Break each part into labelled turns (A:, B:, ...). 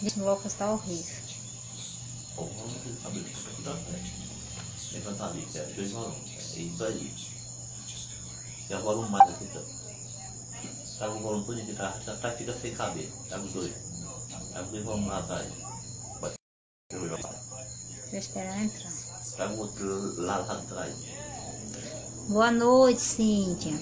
A: O Lucas tá horrível.
B: Levanta ali, é 2 volumes. É isso aí. E o volume mais aqui também. Tá o volume todo de trás, atrás fica sem caber. Tá os dois. Tá os 2 volumes lá atrás. Pode.
A: Deixa eu esperar entrar.
B: Tá o outro lá atrás.
A: Boa noite, Cíntia.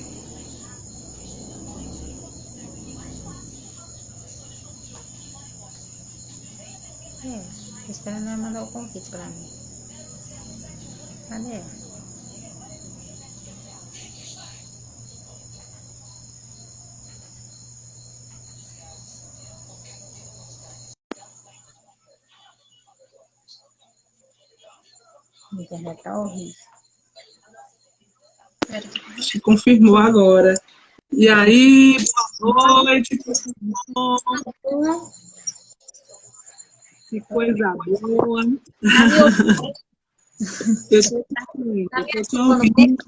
A: Tô esperando ela mandar o convite pra mim. Cadê ela? A internet tá horrível.
C: Se confirmou agora. E aí, boa noite. Que coisa boa. Eu tô te ouvindo.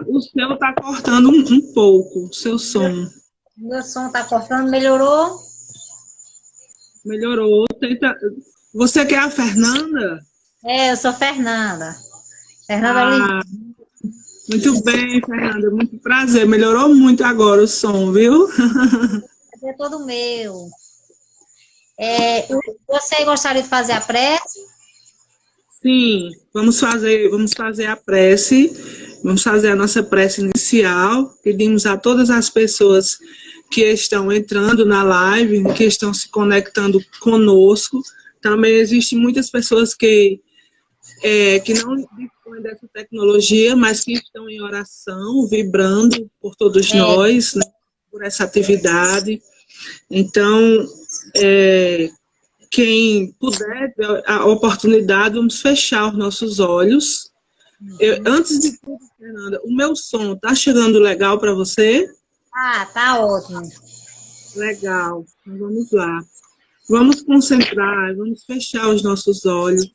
C: O seu tá cortando um pouco, o seu som.
A: Meu som tá cortando, melhorou?
C: Melhorou. Tenta... Você que é a Fernanda?
A: Eu sou Fernanda. Fernanda Oliveira.
C: Muito bem, Fernanda. Muito prazer. Melhorou muito agora o som, viu?
A: É todo meu. Você gostaria de fazer a prece?
C: Sim, vamos fazer a prece. Vamos fazer a nossa prece inicial. Pedimos a todas as pessoas que estão entrando na live, que estão se conectando conosco. Também existem muitas pessoas que não dispõem dessa tecnologia, mas que estão em oração, vibrando por todos nós, né, por essa atividade. Então, quem puder ter a oportunidade, vamos fechar os nossos olhos. Antes de tudo, Fernanda, o meu som está chegando legal para você?
A: Tá ótimo.
C: Legal. Então vamos lá. Vamos concentrar, vamos fechar os nossos olhos.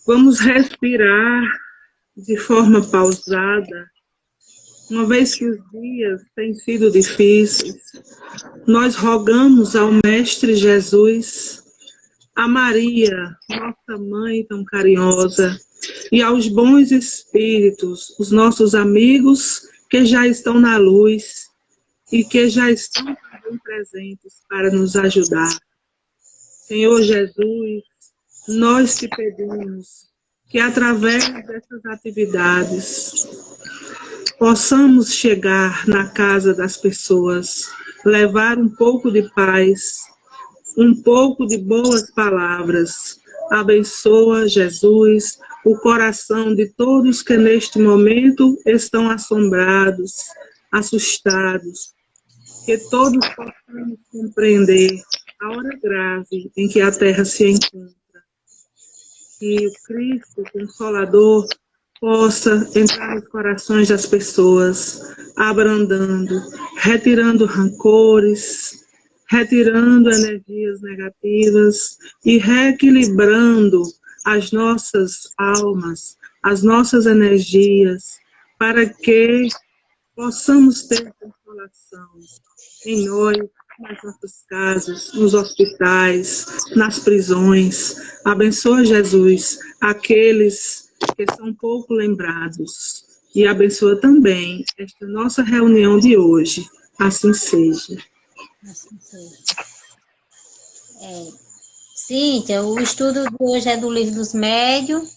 C: Vamos respirar de forma pausada. Uma vez que os dias têm sido difíceis, nós rogamos ao Mestre Jesus, a Maria, nossa mãe tão carinhosa, e aos bons espíritos, os nossos amigos que já estão na luz e que já estão também presentes para nos ajudar. Senhor Jesus, nós te pedimos que através dessas atividades possamos chegar na casa das pessoas, levar um pouco de paz, um pouco de boas palavras. Abençoa, Jesus, o coração de todos que neste momento estão assombrados, assustados. Que todos possamos compreender a hora grave em que a Terra se encontra. Que o Cristo Consolador possa entrar nos corações das pessoas, abrandando, retirando rancores, retirando energias negativas e reequilibrando as nossas almas, as nossas energias, para que possamos ter consolação em nós, nas nossas casas, nos hospitais, nas prisões. Abençoa, Jesus, aqueles que são pouco lembrados. E abençoa também esta nossa reunião de hoje. Assim seja.
A: Assim seja. Cíntia, o estudo de hoje é do Livro dos Médiuns,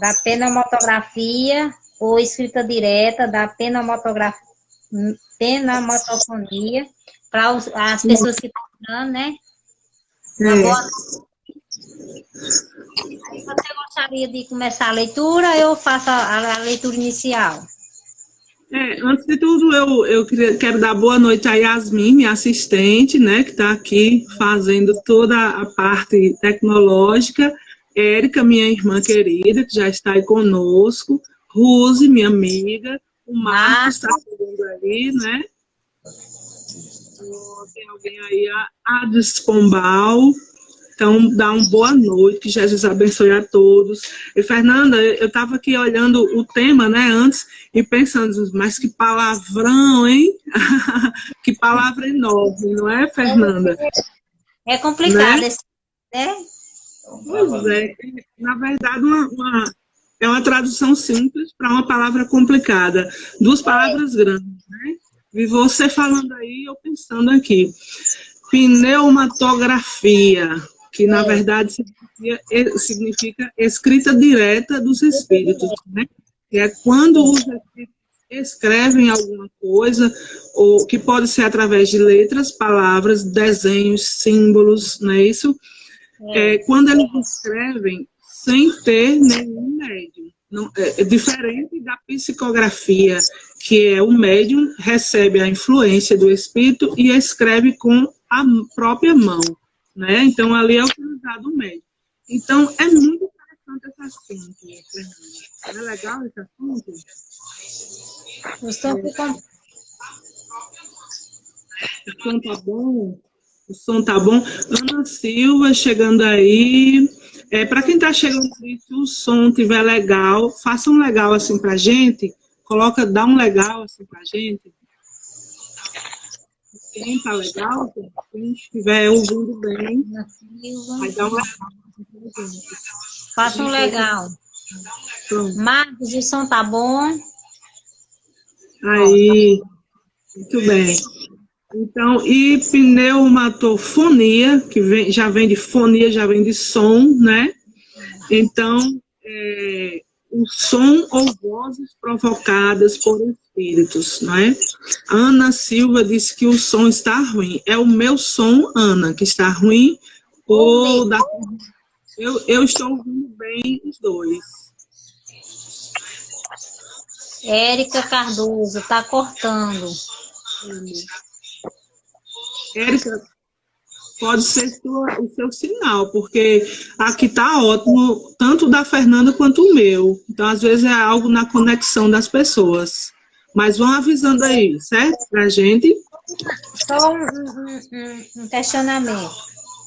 A: da pneumatografia ou escrita direta da pneumatofonia, para as pessoas que estão usando, né? Uma boa noite. Aí você gostaria de começar a leitura ou eu faço a leitura inicial?
C: Antes de tudo, eu quero dar boa noite a Yasmin, minha assistente, né, que está aqui fazendo toda a parte tecnológica. Érica, minha irmã querida, que já está aí conosco. Rose, minha amiga. O Marcos está chegando aí, né? Tem alguém aí, a Despombal. Então, dá uma boa noite, que Jesus abençoe a todos. E, Fernanda, eu estava aqui olhando o tema, né, antes, e pensando, mas que palavrão, hein? Que palavra enorme, não é, Fernanda?
A: É complicado,
C: Né?
A: né?
C: Pois é, na verdade, é uma tradução simples para uma palavra complicada. Duas palavras grandes, né? E você falando aí, eu pensando aqui. Pneumatografia, que na verdade significa escrita direta dos espíritos, né? Que é quando os espíritos escrevem alguma coisa, ou que pode ser através de letras, palavras, desenhos, símbolos, não é isso? Quando eles escrevem sem ter nenhum médium. Não, é diferente da psicografia, que é o médium recebe a influência do espírito e escreve com a própria mão, né? Então, ali é utilizado o médium. Então, é muito interessante esse assunto, Fernanda. Não é legal esse assunto?
A: O som ficou...
C: O som tá bom? O som tá bom? Ana Silva chegando aí. Para quem está chegando aí, se o som estiver legal, faça um legal assim pra gente. Dá um legal assim pra gente. Quem tá legal, quem estiver ouvindo bem, vai dar um legal assim pra gente.
A: Faça um legal.
C: Pronto.
A: Marcos, o som tá bom?
C: Aí, muito bem. Então, e pneumatofonia, que já vem de fonia, já vem de som, né? Então, o som ou vozes provocadas por espíritos, não é? Ana Silva disse que o som está ruim. É o meu som, Ana, que está ruim? Ou da... eu estou ouvindo bem os dois.
A: Érica Cardoso, tá cortando.
C: Érica, pode ser o seu sinal, porque aqui está ótimo, tanto da Fernanda quanto o meu. Então, às vezes, é algo na conexão das Mas vão avisando aí, certo? Pra gente.
A: Só um questionamento.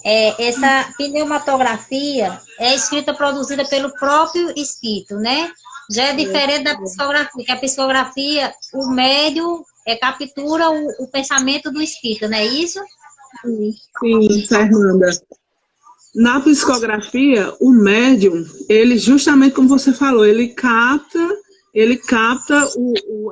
A: Essa pneumatografia é escrita produzida pelo próprio espírito, né? Já é diferente da psicografia, que a psicografia, o médium captura o pensamento do espírito, não é isso?
C: Sim, Fernanda. Na psicografia, o médium, ele, justamente como você falou, ele capta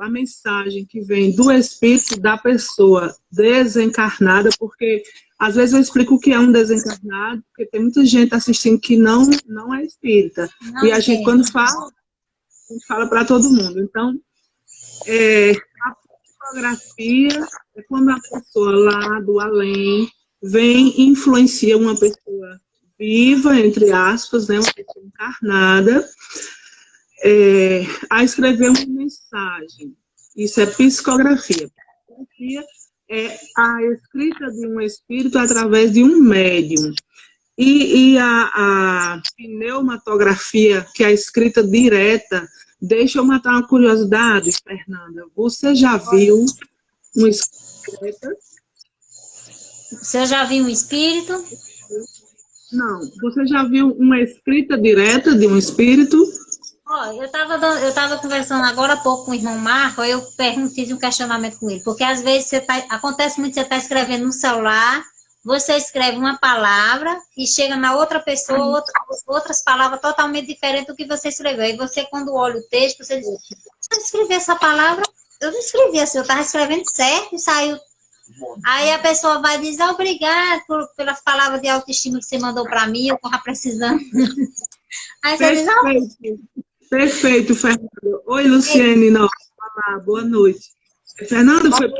C: a mensagem que vem do espírito da pessoa desencarnada, porque às vezes eu explico o que é um desencarnado, porque tem muita gente assistindo que não é espírita.
A: Não,
C: e a gente, quando fala, a gente fala para todo mundo. Então, a psicografia é quando a pessoa lá do além vem e influencia uma pessoa viva, entre aspas, né, uma pessoa encarnada, a escrever uma mensagem. Isso é psicografia. Psicografia é a escrita de um espírito através de um médium. E a pneumatografia, que é a escrita direta, deixa eu matar uma curiosidade, Fernanda. Você já viu uma escrita?
A: Você já viu um espírito?
C: Não. Você já viu uma escrita direta de um espírito?
A: Eu tava conversando agora há pouco com o irmão Marco, eu fiz um questionamento com ele, porque às vezes acontece muito, você está escrevendo no celular, você escreve uma palavra e chega na outra pessoa, outras palavras totalmente diferentes do que você escreveu. Aí você, quando olha o texto, você diz, eu escrevi essa palavra, eu não escrevi assim, eu estava escrevendo certo e saiu. Aí a pessoa vai dizer, obrigado pelas palavras de autoestima que você mandou para mim, eu estava precisando. Aí você diz,
C: Perfeito, Fernanda. Oi, Luciene. Não, olá, boa noite. Fernanda, foi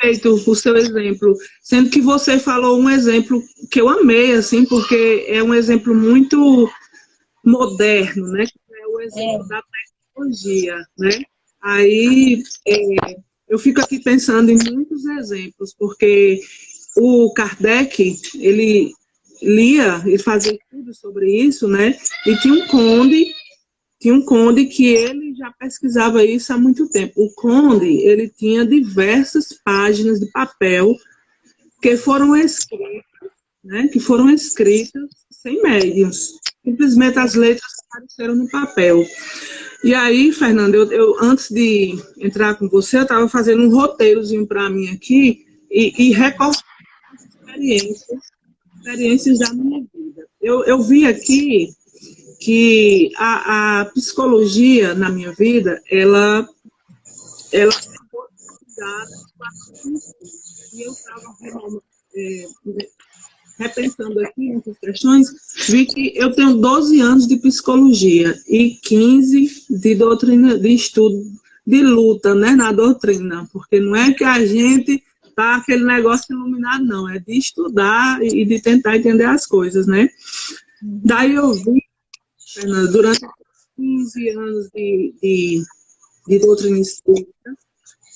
C: perfeito o seu exemplo, sendo que você falou um exemplo que eu amei, assim, porque é um exemplo muito moderno, né? É o exemplo da tecnologia, né? Aí eu fico aqui pensando em muitos exemplos, porque o Kardec, ele lia e fazia estudos sobre isso, né? E tinha um conde que ele já pesquisava isso há muito tempo. O conde, ele tinha diversas páginas de papel que foram escritas, né? Que foram escritas sem médiuns. Simplesmente as letras apareceram no papel. E aí, Fernanda, eu antes de entrar com você, eu estava fazendo um roteirozinho para mim aqui, e recordar experiências da minha vida. Eu vi aqui que a psicologia na minha vida, ela foi estudada e eu estava repensando aqui nessas questões, vi que eu tenho 12 anos de psicologia e 15 de doutrina, de estudo, de luta, né, na doutrina, porque não é que a gente tá aquele negócio iluminado, não, é de estudar e de tentar entender as coisas, né? Daí eu vi, Fernanda, durante 15 anos de doutrina espírita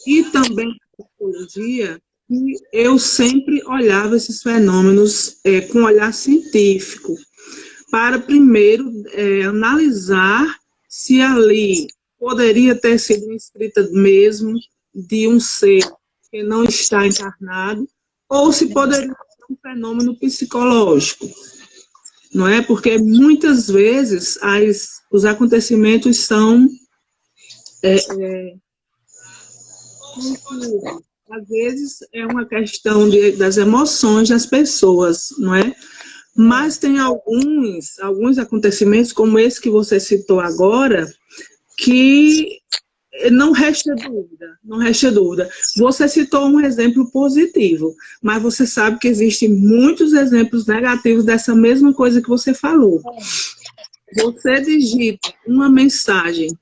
C: e também psicologia, e eu sempre olhava esses fenômenos com um olhar científico, para primeiro analisar se ali poderia ter sido uma escrita mesmo de um ser que não está encarnado, ou se poderia ser um fenômeno psicológico, não é? Porque muitas vezes os acontecimentos são às vezes é uma questão das emoções das pessoas, não é? Mas tem alguns acontecimentos, como esse que você citou agora, que não resta dúvida. Você citou um exemplo positivo, mas você sabe que existem muitos exemplos negativos dessa mesma coisa que você falou. Você digita uma mensagem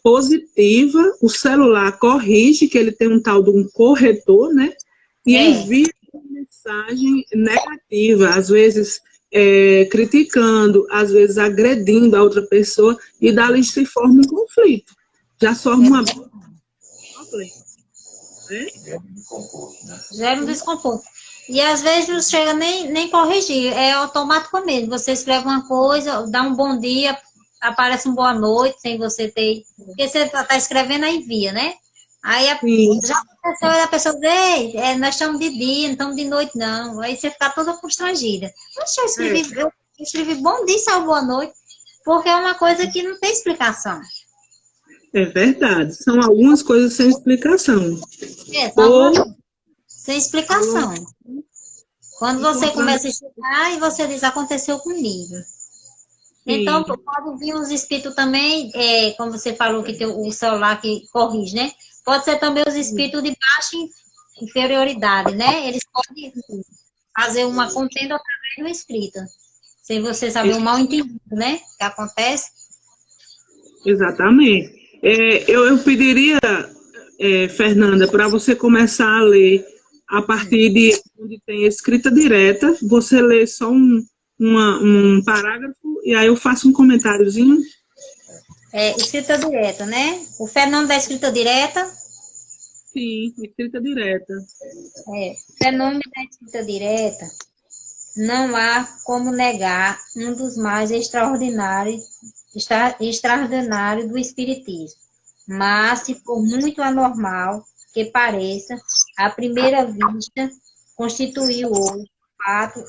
C: positiva, o celular corrige, que ele tem um tal de um corretor, né? E envia uma mensagem negativa, às vezes criticando, às vezes agredindo a outra pessoa, e dali se forma um conflito. Já forma uma problema. Né?
A: Gera um desconforto. E às vezes não chega nem corrigir, é automaticamente. Você escreve uma coisa, dá um bom dia, aparece um boa noite, sem você ter... Porque você está escrevendo, aí envia, né? Aí já aconteceu a pessoa dizer, nós estamos de dia, não estamos de noite, não. Aí você fica toda constrangida. Poxa, eu escrevi bom dia, salve boa noite, porque é uma coisa que não tem explicação.
C: É verdade, são algumas coisas sem explicação.
A: Sem explicação. Quando você começa a estudar e você diz, aconteceu comigo. Então, pode vir uns espíritos também, como você falou que tem o celular que corrige, né? Pode ser também os espíritos de baixa inferioridade, né? Eles podem fazer uma contenda através do espírito, sem você saber o mal entendido, né? Que acontece.
C: Exatamente. Eu pediria, Fernanda, para você começar a ler a partir de onde tem escrita direta, você lê só um parágrafo e aí eu faço um comentáriozinho.
A: Escrita direta, né? O fenômeno da escrita direta.
C: Sim, escrita direta.
A: Fenômeno da escrita direta, não há como negar um dos mais extraordinários do espiritismo. Mas, se for muito anormal que pareça, à primeira vista, constituiu hoje fato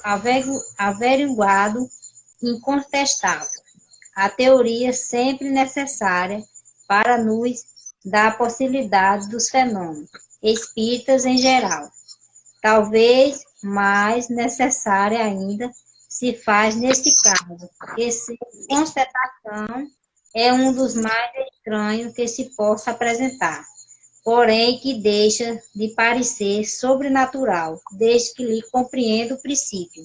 A: averiguado, incontestável. A teoria sempre necessária para nos dar a possibilidade dos fenômenos espíritas em geral. Talvez mais necessária ainda se faz neste caso, que se constatação é um dos mais estranhos que se possa apresentar, porém que deixa de parecer sobrenatural, desde que lhe compreenda o princípio.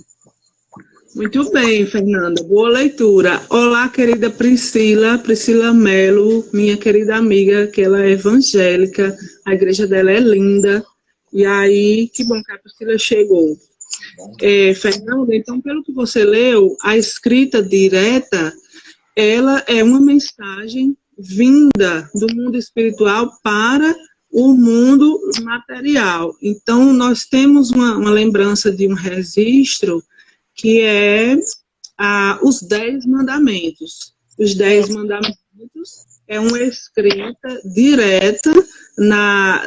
C: Muito bem, Fernanda, boa leitura. Olá, querida Priscila Melo, minha querida amiga, que ela é evangélica, a igreja dela é linda, e aí, que bom que a Priscila chegou. Fernanda, então, pelo que você leu, a escrita direta, ela é uma mensagem vinda do mundo espiritual para o mundo material. Então, nós temos uma lembrança de um registro que é os 10 mandamentos. Os 10 mandamentos é uma escrita direta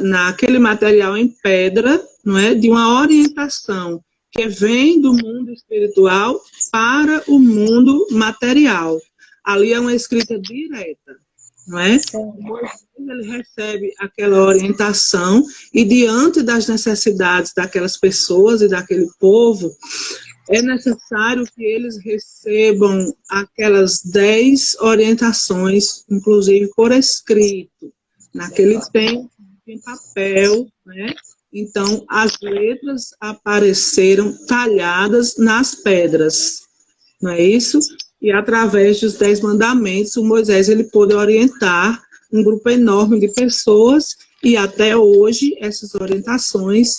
C: naquele material em pedra, não é? De uma orientação que vem do mundo espiritual para o mundo material. Ali é uma escrita direta. não é? Ele recebe aquela orientação e, diante das necessidades daquelas pessoas e daquele povo, é necessário que eles recebam aquelas 10 orientações, inclusive por escrito, naquele tempo, em papel, né? Então, as letras apareceram talhadas nas pedras, não é isso? E através dos 10 mandamentos, o Moisés ele pôde orientar um grupo enorme de pessoas, e até hoje essas orientações,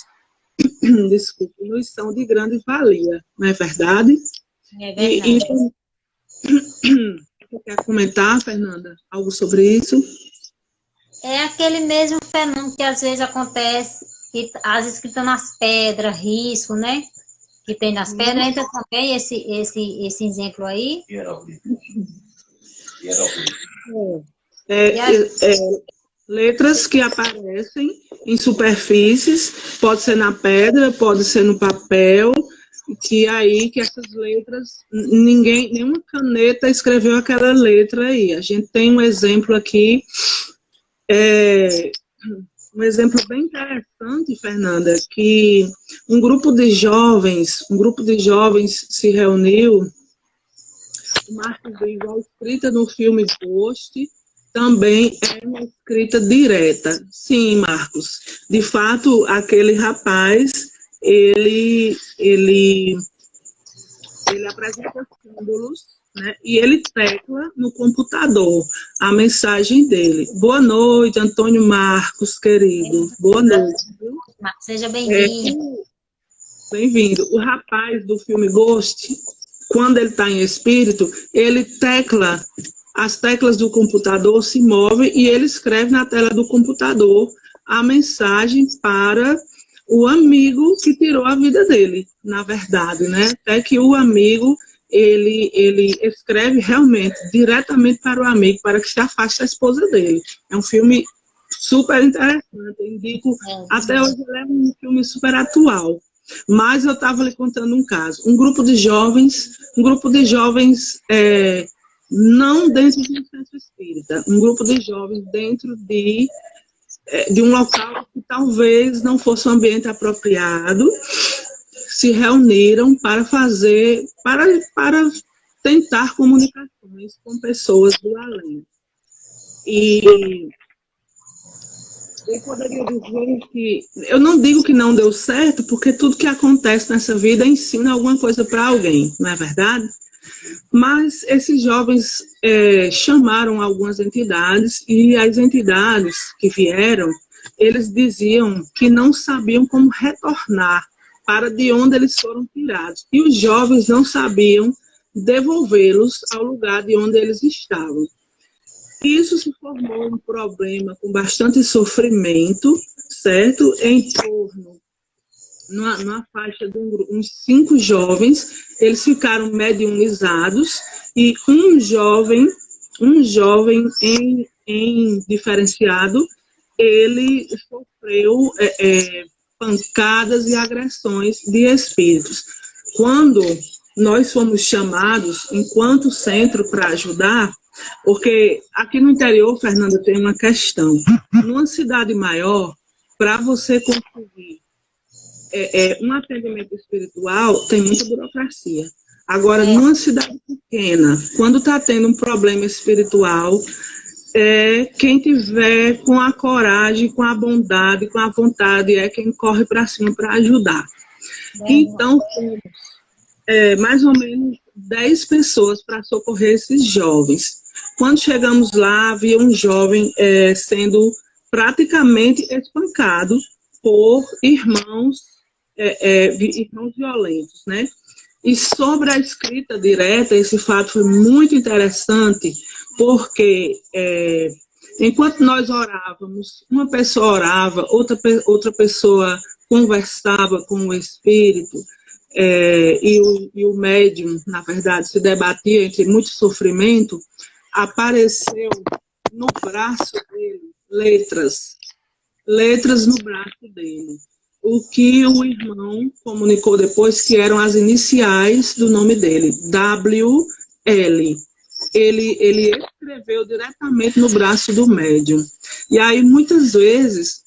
C: desculpe, nos são de grande valia, não é verdade?
A: É verdade.
C: Você quer comentar, Fernanda, algo sobre isso?
A: É aquele mesmo fenômeno que às vezes acontece, que as escritas nas pedras, risco, né? Que tem nas pedras, entra também esse exemplo aí.
C: Letras que aparecem em superfícies, pode ser na pedra, pode ser no papel, que essas letras, nenhuma caneta escreveu aquela letra aí. A gente tem um exemplo aqui, um exemplo bem interessante, Fernanda, que um grupo de jovens se reuniu. O Marcos diz, a escrita no filme Ghost também é uma escrita direta. Sim, Marcos. De fato, aquele rapaz, ele apresenta símbolos, né? E ele tecla no computador a mensagem dele. Boa noite, Antônio Marcos, querido. Boa noite.
A: Seja bem-vindo.
C: Bem-vindo. O rapaz do filme Ghost, quando ele está em espírito, ele tecla, as teclas do computador se movem e ele escreve na tela do computador a mensagem para o amigo que tirou a vida dele, na verdade, né? Até que o amigo, ele escreve realmente, diretamente para o amigo, para que se afaste da esposa dele. É um filme super interessante, eu indico, até hoje ele é um filme super atual. Mas eu estava lhe contando um caso. Um grupo de jovens não dentro de um centro espírita, um grupo de jovens dentro de um local que talvez não fosse um ambiente apropriado, se reuniram para tentar comunicações com pessoas do além. E eu poderia dizer que, eu não digo que não deu certo, porque tudo que acontece nessa vida ensina alguma coisa para alguém, não é verdade? Mas esses jovens chamaram algumas entidades, e as entidades que vieram, eles diziam que não sabiam como retornar para de onde eles foram tirados. E os jovens não sabiam devolvê-los ao lugar de onde eles estavam. Isso se formou um problema com bastante sofrimento, certo? Em torno, numa faixa de uns 5 jovens, eles ficaram mediunizados, e um jovem em diferenciado, ele sofreu pancadas e agressões de espíritos. Quando nós fomos chamados, enquanto centro, para ajudar, porque aqui no interior, Fernanda, tem uma questão. Numa cidade maior, para você conseguir um atendimento espiritual, tem muita burocracia. Agora, numa cidade pequena, quando está tendo um problema espiritual, quem tiver com a coragem, com a bondade, com a vontade, é quem corre para cima para ajudar. Então, mais ou menos 10 pessoas para socorrer esses jovens. Quando chegamos lá, havia um jovem sendo praticamente espancado por irmãos violentos, né? E sobre a escrita direta, esse fato foi muito interessante, porque enquanto nós orávamos, uma pessoa orava, outra pessoa conversava com o espírito, e o médium, na verdade, se debatia entre muito sofrimento. Apareceu no braço dele letras no braço dele. O que o irmão comunicou depois que eram as iniciais do nome dele, WL. ele escreveu diretamente no braço do médium. E aí, muitas vezes,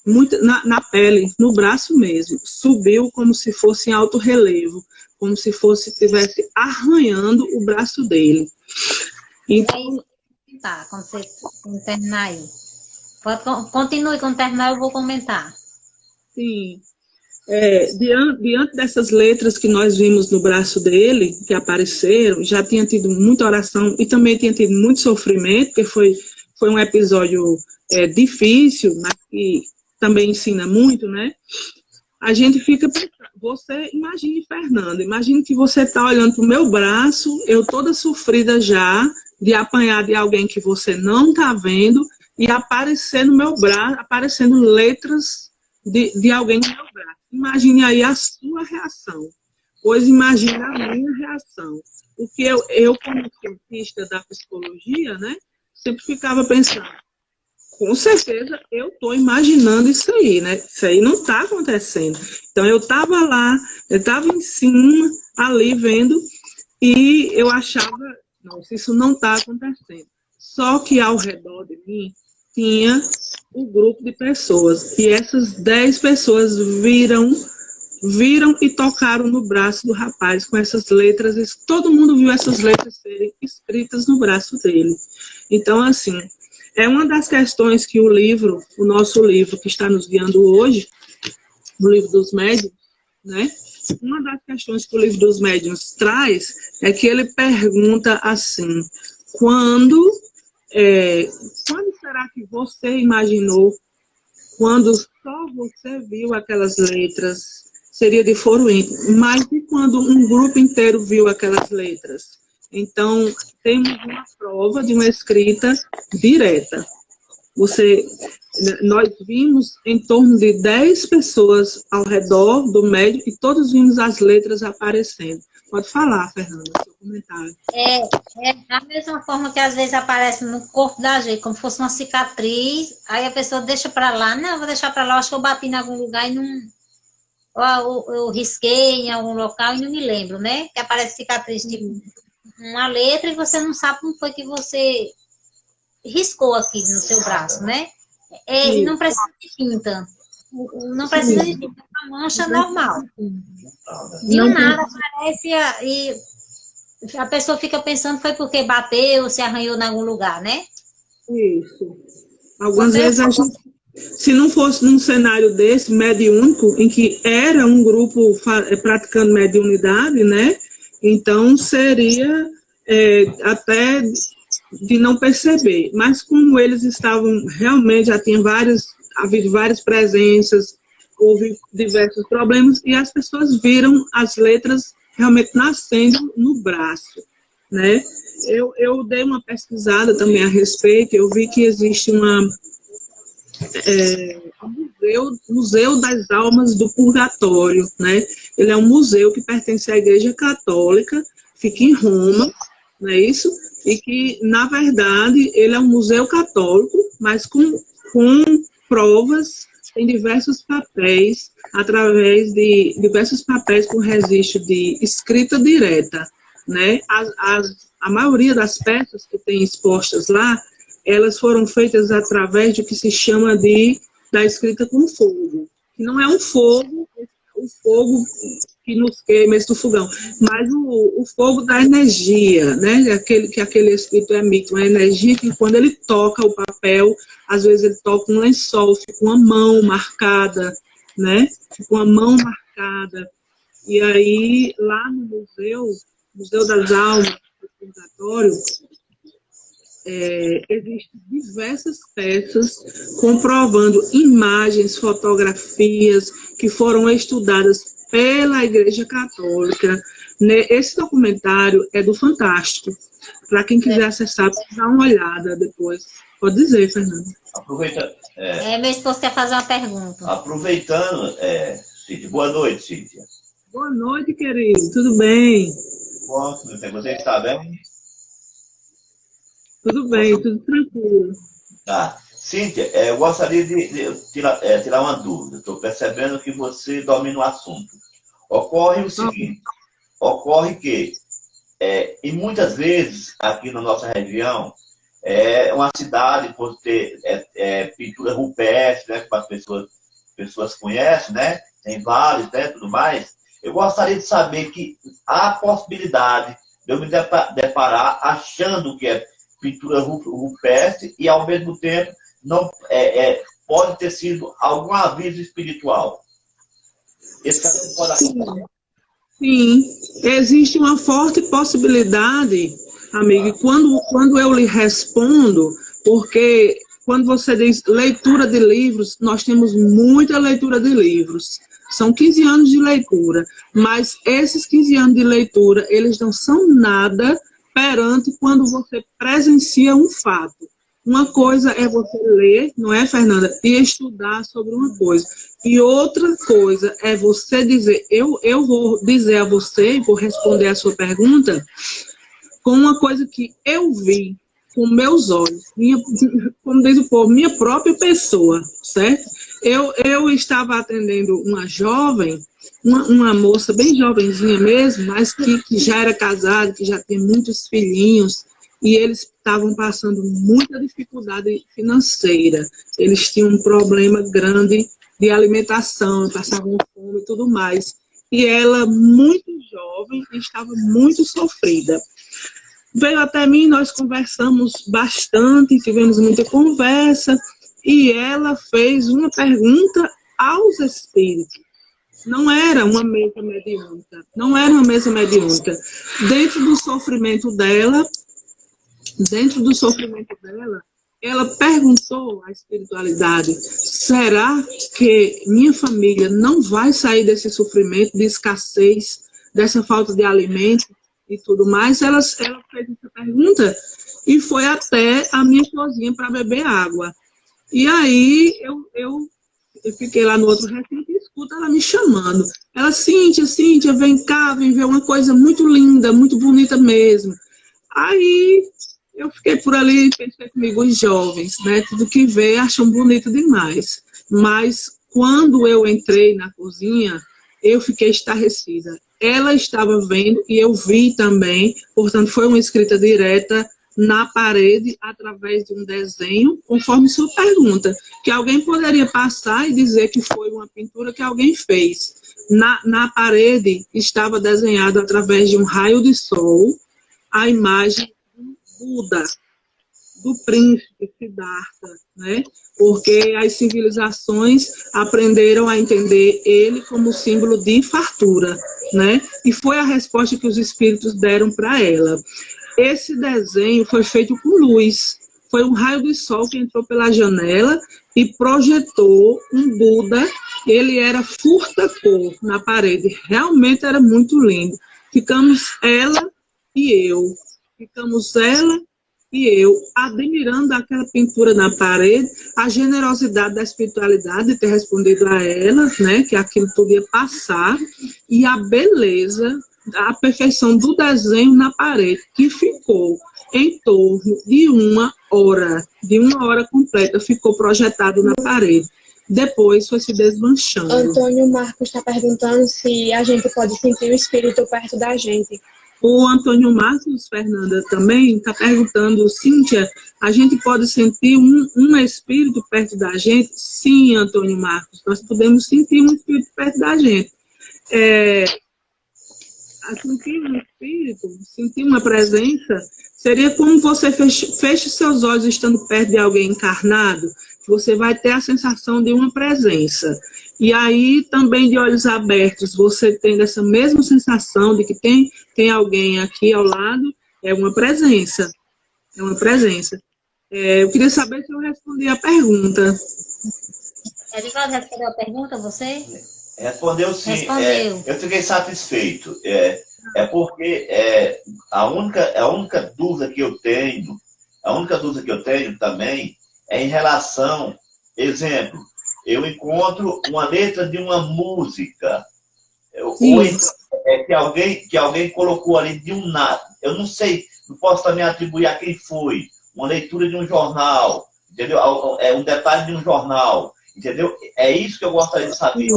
C: na pele, no braço mesmo, subiu como se fosse em alto relevo, como se estivesse arranhando o braço dele. Então,
A: tá, quando você terminar aí. Continue, quando terminar eu vou comentar.
C: sim. Diante dessas letras que nós vimos no braço dele, que apareceram, já tinha tido muita oração e também tinha tido muito sofrimento, porque foi um episódio difícil, mas que também ensina muito, né? A gente fica pensando, você imagine, Fernanda, imagine que você está olhando para o meu braço, eu toda sofrida já, de apanhar de alguém que você não está vendo, e aparecer no meu braço, aparecendo letras de alguém no meu braço. Imagine aí a sua reação, pois imagine a minha reação. Porque eu como cientista da psicologia, né, sempre ficava pensando, com certeza eu estou imaginando isso aí, né? Isso aí não está acontecendo. Então eu estava lá, eu estava em cima, ali vendo, e eu achava, nossa, isso não está acontecendo. Só que ao redor de mim tinha um grupo de pessoas, e essas 10 pessoas viram e tocaram no braço do rapaz com essas letras, e todo mundo viu essas letras serem escritas no braço dele. Então, assim, é uma das questões que o nosso livro que está nos guiando hoje, o livro dos médiuns, né? Uma das questões que o livro dos médiuns traz é que ele pergunta assim, quando será que você imaginou, quando só você viu aquelas letras, seria de foro íntimo, mas e quando um grupo inteiro viu aquelas letras? Então, temos uma prova de uma escrita direta. Nós vimos em torno de 10 pessoas ao redor do médium e todos vimos as letras aparecendo. Pode falar, Fernanda, seu comentário.
A: É da mesma forma que às vezes aparece no corpo da gente, como se fosse uma cicatriz, aí a pessoa deixa para lá, não, vou deixar para lá, acho que eu bati em algum lugar e não... Ou eu risquei em algum local e não me lembro, né? Que aparece cicatriz de uma letra e você não sabe como foi que você riscou aqui no seu braço, né? E não precisa de tinta. Não precisa de tinta, é uma mancha normal. De um nada aparece e a pessoa fica pensando foi porque bateu, se arranhou em algum lugar, né?
C: Isso. Algumas vezes a gente, se não fosse num cenário desse, mediúnico, em que era um grupo praticando mediunidade, né? Então seria até de não perceber. Mas como eles estavam, realmente já tinha havido várias presenças, houve diversos problemas, e as pessoas viram as letras realmente nascendo no braço, né? Eu dei uma pesquisada também a respeito, eu vi que existe um Museu das Almas do Purgatório, né? Ele é um museu que pertence à Igreja Católica, fica em Roma, não é isso? E que, na verdade, ele é um museu católico, mas com provas em diversos papéis, através de diversos papéis com registro de escrita direta, né? A maioria das peças que tem expostas lá, elas foram feitas através do que se chama da escrita com fogo, que não é um fogo, o fogo que nos queima, esse do fogão, mas o fogo da energia, né? Que aquele escrito emite uma energia que quando ele toca o papel, às vezes ele toca um lençol, fica uma mão marcada, né? Fica uma mão marcada. E aí, lá no Museu das Almas do Purgatório, existem diversas peças comprovando imagens, fotografias que foram estudadas pela Igreja Católica. Esse documentário é do Fantástico. Para quem quiser acessar, dá uma olhada depois. Pode dizer, Fernanda.
B: Aproveita.
A: Meu esposo quer fazer uma pergunta.
B: Aproveitando, Cíntia. Boa noite, Cíntia.
C: Boa noite, querido. Tudo bem?
B: Você está bem?
C: Tudo bem, tudo tranquilo.
B: Tá. Cíntia, eu gostaria de tirar uma dúvida. Estou percebendo que você domina o assunto. Ocorre o seguinte, ocorre que e muitas vezes, aqui na nossa região, é uma cidade por ter pintura rupestre, né, que as pessoas conhecem, né? Tem vários, né, tudo mais. Eu gostaria de saber que há a possibilidade de eu me deparar achando que é pintura rupestre e, ao mesmo tempo, não pode ter sido algum aviso espiritual. Esse caso não pode acontecer.
C: Sim, existe uma forte possibilidade, amigo, e quando eu lhe respondo, porque quando você diz leitura de livros, nós temos muita leitura de livros. São 15 anos de leitura, mas esses 15 anos de leitura, eles não são nada perante quando você presencia um fato. Uma coisa é você ler, não é, Fernanda? E estudar sobre uma coisa. E outra coisa é você dizer, eu vou dizer a você, e vou responder a sua pergunta, com uma coisa que eu vi com meus olhos, como diz o povo, minha própria pessoa, certo? Eu estava atendendo uma jovem, uma moça bem jovenzinha mesmo, mas que já era casada, que já tinha muitos filhinhos, e eles estavam passando muita dificuldade financeira. Eles tinham um problema grande de alimentação, passavam fome e tudo mais. E ela, muito jovem, estava muito sofrida. Veio até mim, nós conversamos bastante, tivemos muita conversa, e ela fez uma pergunta aos espíritos. Não era uma mesa mediúnica, não era uma mesa mediúnica. Dentro do sofrimento dela, ela perguntou à espiritualidade, será que minha família não vai sair desse sofrimento de escassez, dessa falta de alimento e tudo mais? Ela fez essa pergunta e foi até a minha cozinha para beber água. E aí eu fiquei lá no outro recinto e escuto ela me chamando. Ela, Cíntia, vem cá, vem ver uma coisa muito linda, muito bonita mesmo. Aí eu fiquei por ali e pensei comigo, os jovens, né? Tudo que vê acham bonito demais. Mas quando eu entrei na cozinha, eu fiquei estarrecida. Ela estava vendo e eu vi também, portanto, foi uma escrita direta na parede, através de um desenho, conforme sua pergunta, que alguém poderia passar e dizer que foi uma pintura que alguém fez. Na parede estava desenhado, através de um raio de sol, a imagem Buda, do príncipe Siddhartha, né? Porque as civilizações aprenderam a entender ele como símbolo de fartura, né? E foi a resposta que os espíritos deram para ela. Esse desenho foi feito com luz, foi um raio de sol que entrou pela janela e projetou um Buda, ele era furta-cor na parede, realmente era muito lindo. Ficamos ela e eu admirando aquela pintura na parede, a generosidade da espiritualidade de ter respondido a ela, né, que aquilo podia passar, e a beleza, a perfeição do desenho na parede, que ficou em torno de uma hora completa, ficou projetado na parede. Depois foi se desmanchando.
D: Antônio Marcos está perguntando se a gente pode sentir o espírito perto da gente.
C: O Antônio Marcos, Fernanda, também está perguntando, Cíntia, a gente pode sentir um espírito perto da gente? Sim, Antônio Marcos, nós podemos sentir um espírito perto da gente. Sentir um espírito, sentir uma presença, seria como você fecha seus olhos estando perto de alguém encarnado, você vai ter a sensação de uma presença. E aí, também de olhos abertos, você tem essa mesma sensação de que tem alguém aqui ao lado, é uma presença. É uma presença. Eu queria saber se eu respondi a pergunta.
A: Edivaldo, respondeu a pergunta, você?
B: Respondeu sim.
A: Respondeu.
B: Eu fiquei satisfeito. Porque a única dúvida que eu tenho, também é em relação, exemplo, eu encontro uma letra de uma música, ou então, que alguém colocou ali de um nada. Eu não sei, não posso também atribuir a quem foi. Uma leitura de um jornal, entendeu? Um detalhe de um jornal, entendeu? É isso que eu gostaria de saber.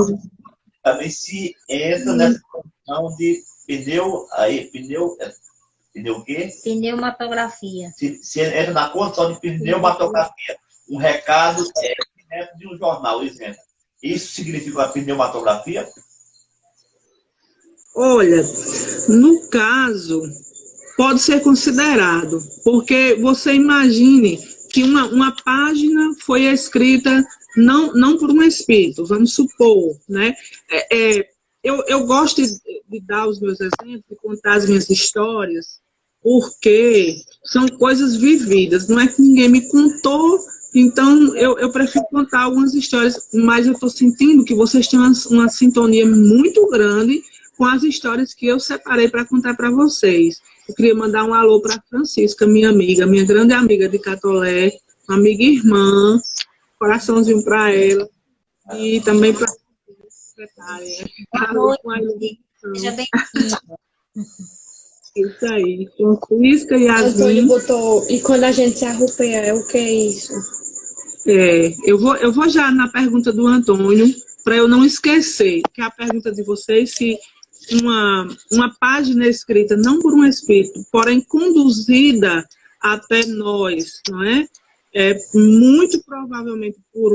B: Também se entra nessa questão de pneu Pneu o quê?
A: Pneumatografia.
B: Se entra na condição de pneumatografia, um recado dentro de um jornal, exemplo. Isso significa a pneumatografia?
C: Olha, no caso, pode ser considerado, porque você imagine que uma página foi escrita não por um espírito, vamos supor, né? Eu gosto de dar os meus exemplos, de contar as minhas histórias, porque são coisas vividas, não é que ninguém me contou, então eu prefiro contar algumas histórias, mas eu estou sentindo que vocês têm uma sintonia muito grande com as histórias que eu separei para contar para vocês. Eu queria mandar um alô para Francisca, minha amiga, minha grande amiga de Catolé, uma amiga irmã, coraçãozinho para ela, e também para a secretária.
A: Boa noite, seja bem-vinda.
C: Isso aí, Francisca e
D: Antônio
C: Yasmin.
D: botou, e quando a gente se arrupeia, o que é isso?
C: Eu vou já na pergunta do Antônio, para eu não esquecer, que é a pergunta de vocês, se uma página escrita não por um espírito, porém conduzida até nós, não é? Muito provavelmente por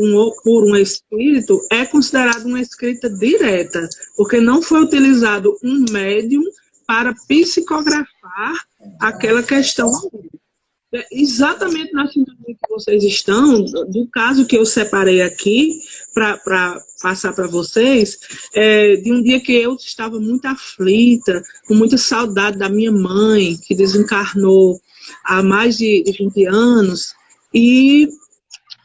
C: um espírito, é considerada uma escrita direta, porque não foi utilizado um médium para psicografar aquela questão. Exatamente na sintonia que vocês estão, do caso que eu separei aqui, para passar para vocês, de um dia que eu estava muito aflita, com muita saudade da minha mãe, que desencarnou há mais de 20 anos, e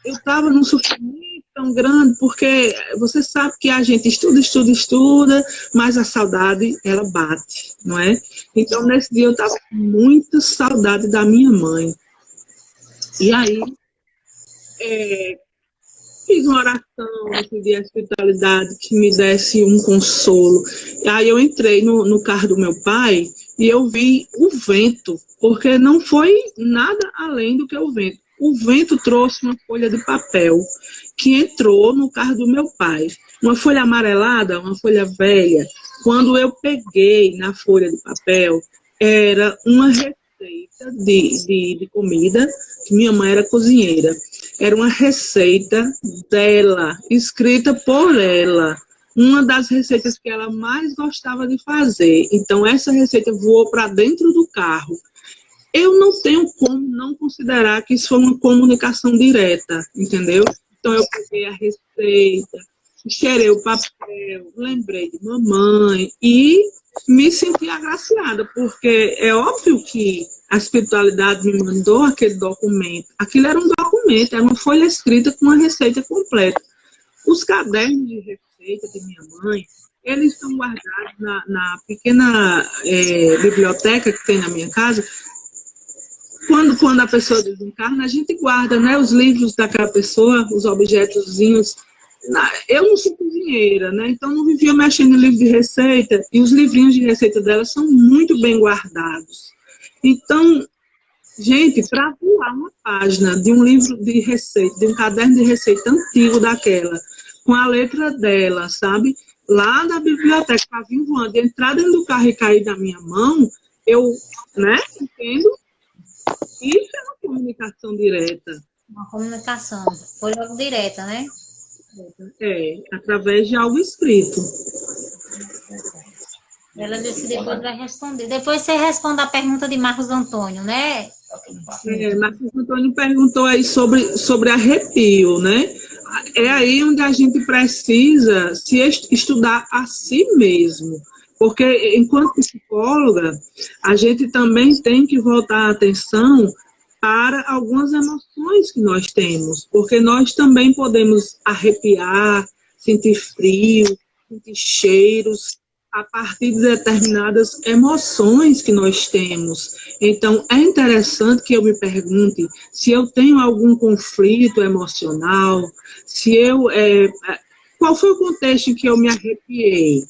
C: eu estava num sofrimento tão grande, porque você sabe que a gente estuda, mas a saudade, ela bate, não é? Então, nesse dia eu estava com muita saudade da minha mãe. E aí, fiz uma oração, pedi a espiritualidade que me desse um consolo. E aí eu entrei no carro do meu pai e eu vi o vento, porque não foi nada além do que o vento. O vento trouxe uma folha de papel que entrou no carro do meu pai. Uma folha amarelada, uma folha velha. Quando eu peguei na folha de papel, era uma receita de comida, que minha mãe era cozinheira. Era uma receita dela, escrita por ela. Uma das receitas que ela mais gostava de fazer. Então, essa receita voou para dentro do carro. Eu não tenho como não considerar que isso foi uma comunicação direta, entendeu? Então, eu peguei a receita, cheirei o papel, lembrei de mamãe e me senti agraciada, porque é óbvio que a espiritualidade me mandou aquele documento. Aquilo era um documento, era uma folha escrita com uma receita completa. Os cadernos de receita de minha mãe, eles estão guardados na pequena biblioteca que tem na minha casa. Quando a pessoa desencarna, a gente guarda, né, os livros daquela pessoa, os objetozinhos. Eu não sou cozinheira, né, então não vivia mexendo em livro de receita, e os livrinhos de receita dela são muito bem guardados. Então, gente, para voar uma página de um livro de receita, de um caderno de receita antigo daquela, com a letra dela, sabe, lá da biblioteca, para vir voando, entrar dentro do carro e cair da minha mão, eu, né, entendo. Isso é uma comunicação direta.
A: Uma comunicação. Foi logo direta, né?
C: Através de algo escrito.
A: Ela disse que depois vai responder. Depois você responde a pergunta de Marcos Antônio, né?
C: Marcos Antônio perguntou aí sobre arrepio, né? É aí onde a gente precisa se estudar a si mesmo. Porque, enquanto psicóloga, a gente também tem que voltar a atenção para algumas emoções que nós temos. Porque nós também podemos arrepiar, sentir frio, sentir cheiros, a partir de determinadas emoções que nós temos. Então, é interessante que eu me pergunte se eu tenho algum conflito emocional, qual foi o contexto em que eu me arrepiei?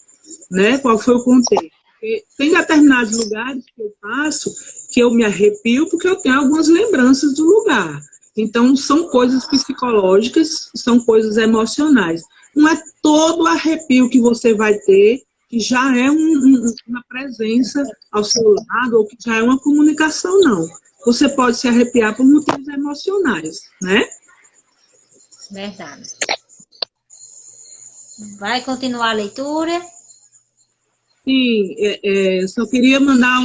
C: Né? Qual foi o contexto? Porque tem determinados lugares que eu passo que eu me arrepio porque eu tenho algumas lembranças do lugar. Então, são coisas psicológicas, são coisas emocionais. Não é todo arrepio que você vai ter que já é uma presença ao seu lado, ou que já é uma comunicação, não. Você pode se arrepiar por motivos emocionais, né?
A: Verdade. Vai continuar a leitura?
C: Sim, só queria mandar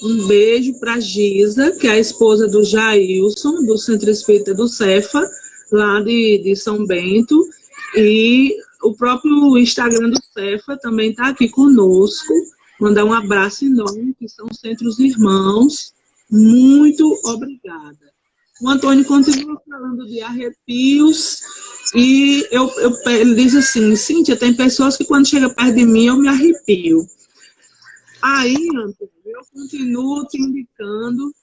C: um beijo para Giza, que é a esposa do Jailson, do Centro Espírita do Cefa, lá de São Bento, e o próprio Instagram do Cefa também está aqui conosco. Mandar um abraço enorme, que são Centros Irmãos. Muito obrigada. O Antônio continua falando de arrepios, e ele diz assim: Cíntia, tem pessoas que quando chega perto de mim eu me arrepio. Aí, Antônio, eu continuo te indicando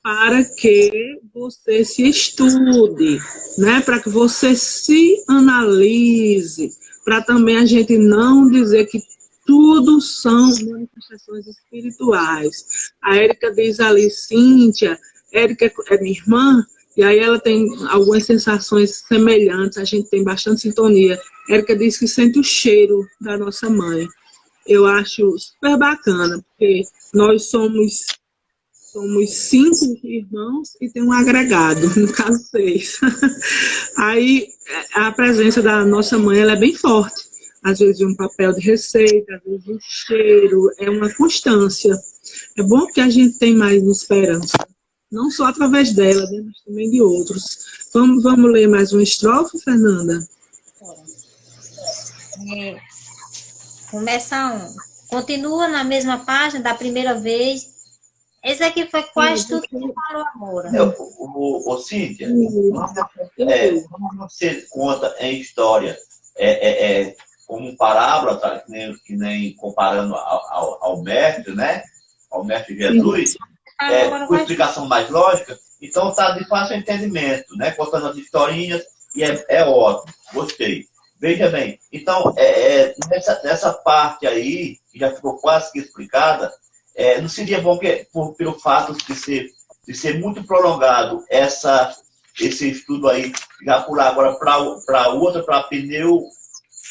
C: para que você se estude, né? Para que você se analise, para também a gente não dizer que tudo são manifestações espirituais. A Érica diz ali: Cíntia, Érica é minha irmã, e aí ela tem algumas sensações semelhantes, a gente tem bastante sintonia. Érica diz que sente o cheiro da nossa mãe. Eu acho super bacana, porque nós somos 5 irmãos e tem um agregado, no caso 6. Aí a presença da nossa mãe ela é bem forte. Às vezes um papel de receita, às vezes um cheiro, é uma constância. É bom que a gente tem mais esperança. Não só através dela, né, mas também de outros. Vamos ler mais uma estrofe, Fernanda?
A: Começa um. Continua na mesma página da primeira vez. Esse aqui foi quase tudo que falou agora.
B: Cíntia, quando você conta em história, como parábola, tá? que nem comparando ao mestre, né? Ao mestre Jesus, com explicação mais lógica, então está de fácil entendimento, né? Contando as historinhas, e é ótimo, gostei. Veja bem, então, nessa parte aí, que já ficou quase que explicada, não seria bom que, pelo fato de ser muito prolongado esse estudo aí, já pular agora para outra, para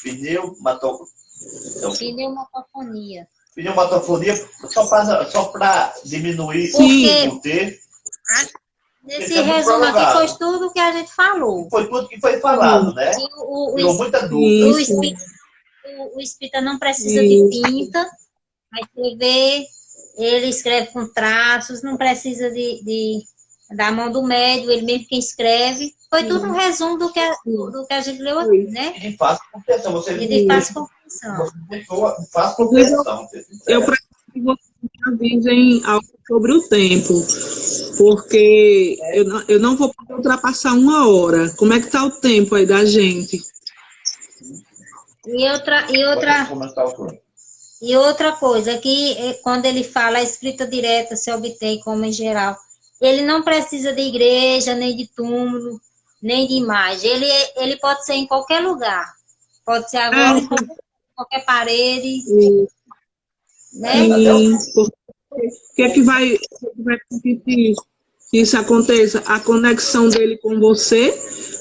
A: pneumatofonia.
B: Pneumatofonia, só para diminuir o texto.
A: Nesse resumo aqui foi tudo que a gente falou.
B: Foi tudo que foi falado, né? Tirou muita dúvida.
A: O espírita não precisa de tinta para escrever, ele escreve com traços, não precisa da mão do médium, ele mesmo quem escreve. Foi tudo um resumo do que a gente leu aqui, né?
B: E de fácil compreensão.
A: E de fácil compreensão.
B: Você fácil compreensão.
C: Eu preciso que vocês avisem algo sobre o tempo, porque eu não vou poder ultrapassar 1 hora. Como é que está o tempo aí da gente?
A: E outra coisa, que quando ele fala a escrita direta se obtém como em geral, ele não precisa de igreja, nem de túmulo, nem de imagem. Ele pode ser em qualquer lugar. Pode ser agora em qualquer parede. Né?
C: O que é que vai permitir que isso aconteça? A conexão dele com você,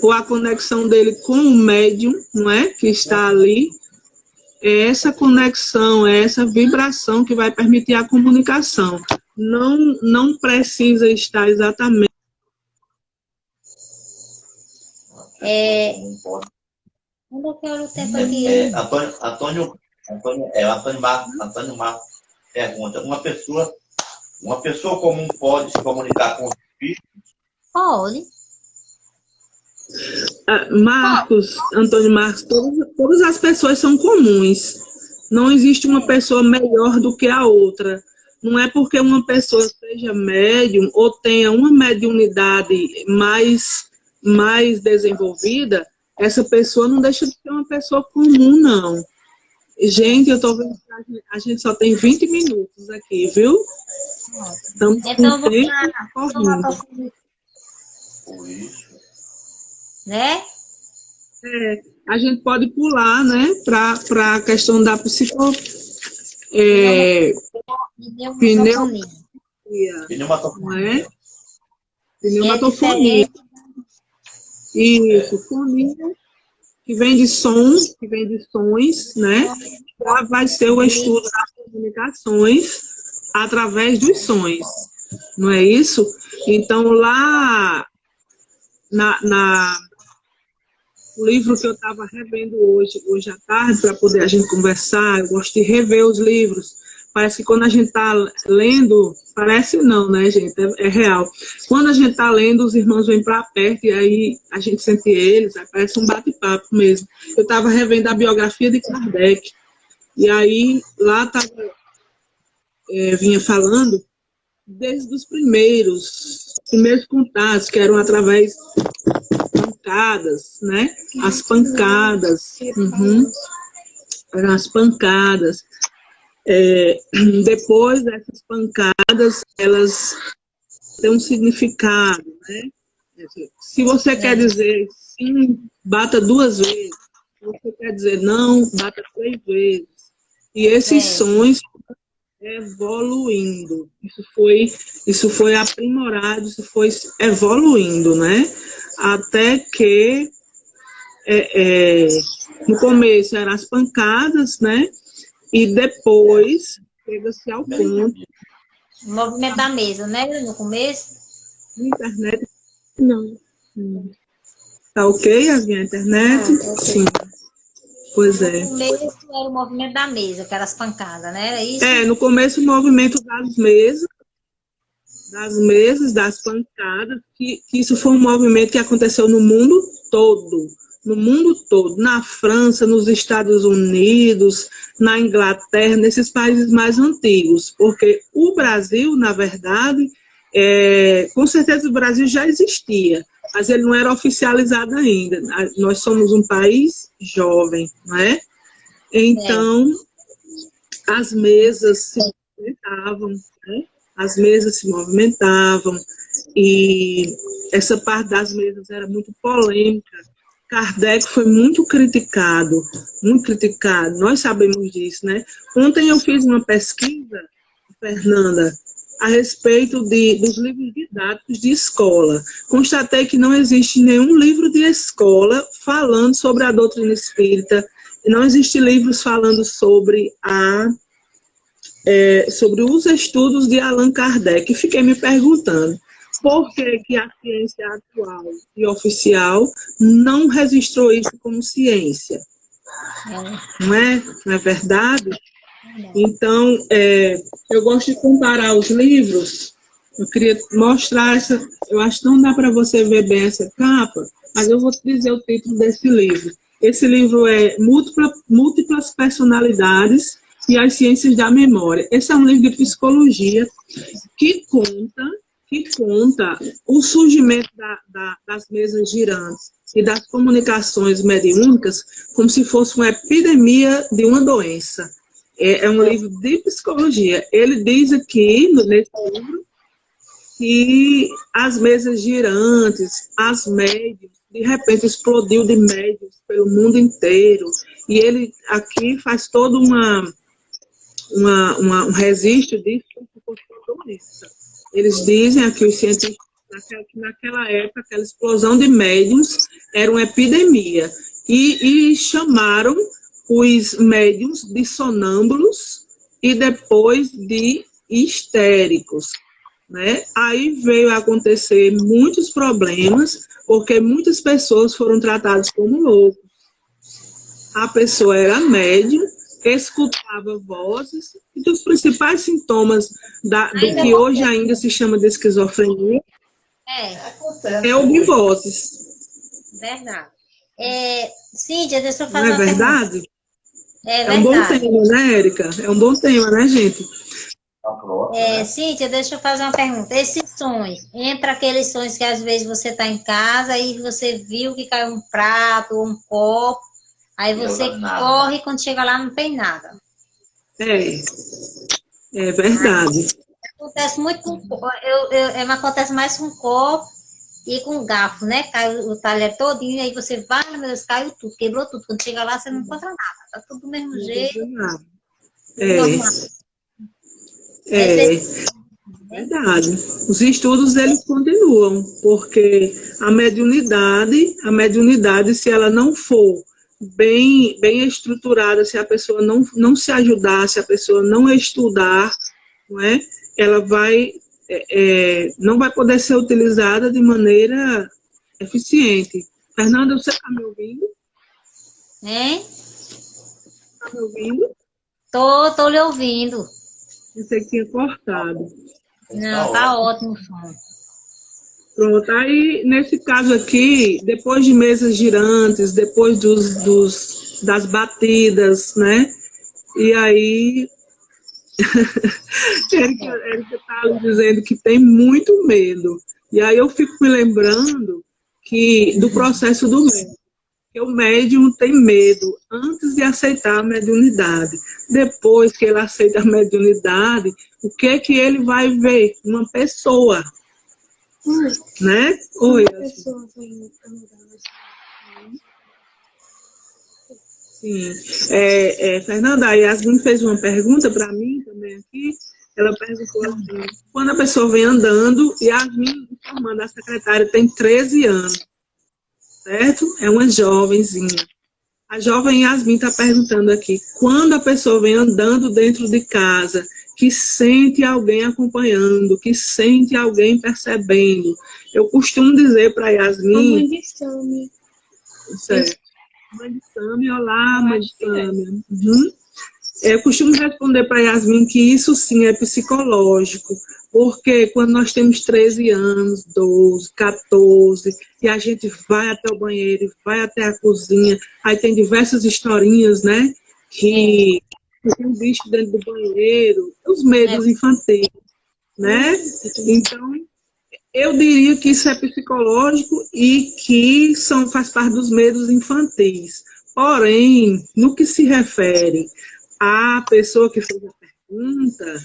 C: ou a conexão dele com o médium, não é? Que está ali. É essa conexão, é essa vibração que vai permitir a comunicação. Não precisa estar exatamente.
A: Onde eu quero o tempo aqui?
B: Antônio Marcos pergunta: uma pessoa comum pode se comunicar com o espírito?
A: Pode.
C: Antônio Marcos, todas as pessoas são comuns. Não existe uma pessoa melhor do que a outra. Não é porque uma pessoa seja médium ou tenha uma mediunidade mais desenvolvida, essa pessoa não deixa de ser uma pessoa comum, não. Gente, eu estou vendo que a gente só tem 20 minutos aqui, viu? Estamos
A: então,
C: com tempo correndo.
A: Né?
C: A gente pode pular, né, para a questão da pneumatofonia. Isso, fonia. que vem de sons, que vem de sons, né? Já vai ser o estudo das comunicações através dos sons, não é isso? Então, lá o livro que eu estava revendo hoje à tarde, para poder a gente conversar, eu gosto de rever os livros. Parece que quando a gente está lendo, parece não, né, gente? É real. Quando a gente está lendo, os irmãos vêm para perto e aí a gente sente eles, aí parece um bate-papo mesmo. Eu estava revendo a biografia de Kardec, e aí lá vinha falando desde os primeiros contatos, que eram através pancadas, né? As pancadas. Eram as pancadas. Depois dessas pancadas, elas têm um significado, né? Se você quer dizer sim, bata 2 vezes. Se você quer dizer não, bata 3 vezes. E esses sons evoluindo. Isso foi aprimorado, isso foi evoluindo, né? Até que no começo eram as pancadas, né? E depois chega-se ao ponto.
A: O movimento da mesa, né? No começo.
C: Internet. Não. Tá ok a minha internet? Sim. Pois é.
A: No começo era o movimento da mesa, que eram as pancadas, né? Era isso?
C: No começo o movimento das mesas, das pancadas, que isso foi um movimento que aconteceu no mundo todo. No mundo todo, na França, nos Estados Unidos, na Inglaterra, nesses países mais antigos. Porque o Brasil, na verdade, com certeza o Brasil já existia, mas ele não era oficializado ainda. Nós somos um país jovem, não é? Então, as mesas se movimentavam, né? As mesas se movimentavam, e essa parte das mesas era muito polêmica. Kardec foi muito criticado, nós sabemos disso, né? Ontem eu fiz uma pesquisa, Fernanda, a respeito dos livros didáticos de escola. Constatei que não existe nenhum livro de escola falando sobre a doutrina espírita, e não existe livros falando sobre sobre os estudos de Allan Kardec. E fiquei me perguntando, por que a ciência atual e oficial não registrou isso como ciência? Não é verdade? Então, eu gosto de comparar os livros. Eu queria mostrar eu acho que não dá para você ver bem essa capa, mas eu vou te dizer o título desse livro. Esse livro é Múltiplas Personalidades e as Ciências da Memória. Esse é um livro de psicologia que conta o surgimento das mesas girantes e das comunicações mediúnicas como se fosse uma epidemia de uma doença. É um livro de psicologia. Ele diz aqui, nesse livro, que as mesas girantes, as médiums, de repente explodiu de médiums pelo mundo inteiro. E ele aqui faz todo um registro disso como se fosse uma doença. Eles dizem aqui, os cientistas, que naquela época, aquela explosão de médiums era uma epidemia. E chamaram os médiums de sonâmbulos e depois de histéricos, né? Aí veio a acontecer muitos problemas, porque muitas pessoas foram tratadas como loucos. A pessoa era médium, escutava vozes, e dos principais sintomas do que hoje ainda se chama de esquizofrenia é ouvir vozes.
A: Verdade. Cíntia, deixa eu fazer
C: uma verdade?
A: É
C: um bom tema, né, Érica? É um bom tema, né, gente?
A: Cíntia, deixa eu fazer uma pergunta. Esses sonhos, entre aqueles sonhos que às vezes você está em casa e você viu que caiu um prato ou um copo, aí você corre e quando chega lá não tem nada.
C: É verdade.
A: Acontece muito com acontece mais com copo e com garfo, né? Cai o talher todinho, aí você vai, meu Deus, caiu tudo, quebrou tudo. Quando chega lá, você não encontra nada. Tá tudo do mesmo jeito.
C: Verdade. Os estudos, eles continuam, porque a mediunidade, se ela não for bem estruturada, se a pessoa não se ajudar, se a pessoa não estudar, não é? Ela não vai poder ser utilizada de maneira eficiente. Fernanda, você está me ouvindo?
A: Hein?
C: Está me ouvindo?
A: Tô lhe ouvindo.
C: Pensei que tinha cortado.
A: Não, tá ótimo o som.
C: Pronto, aí nesse caso aqui, depois de mesas girantes, depois das batidas, né? E aí, Érica está dizendo que tem muito medo. E aí eu fico me lembrando do processo do médium. Que o médium tem medo antes de aceitar a mediunidade. Depois que ele aceita a mediunidade, o que é que ele vai ver? Uma pessoa. Né? Oi. Sim. Fernanda, a Yasmin fez uma pergunta para mim também aqui. Ela perguntou assim, quando a pessoa vem andando, Yasmin, informando, a secretária tem 13 anos, certo? É uma jovenzinha. A jovem Yasmin está perguntando aqui, quando a pessoa vem andando dentro de casa, que sente alguém acompanhando, que sente alguém percebendo. Eu costumo dizer para Yasmin...
D: A mãe de Sâmia.
C: Certo. Mãe de Sâmia, olá, mãe de Sâmia. Uhum. Eu costumo responder para Yasmin que isso sim é psicológico, porque quando nós temos 13 anos, 12, 14, e a gente vai até o banheiro, vai até a cozinha, aí tem diversas historinhas, né, que tem um bicho dentro do banheiro, os medos infantis, né? Então, eu diria que isso é psicológico e que faz parte dos medos infantis. Porém, no que se refere à pessoa que fez a pergunta,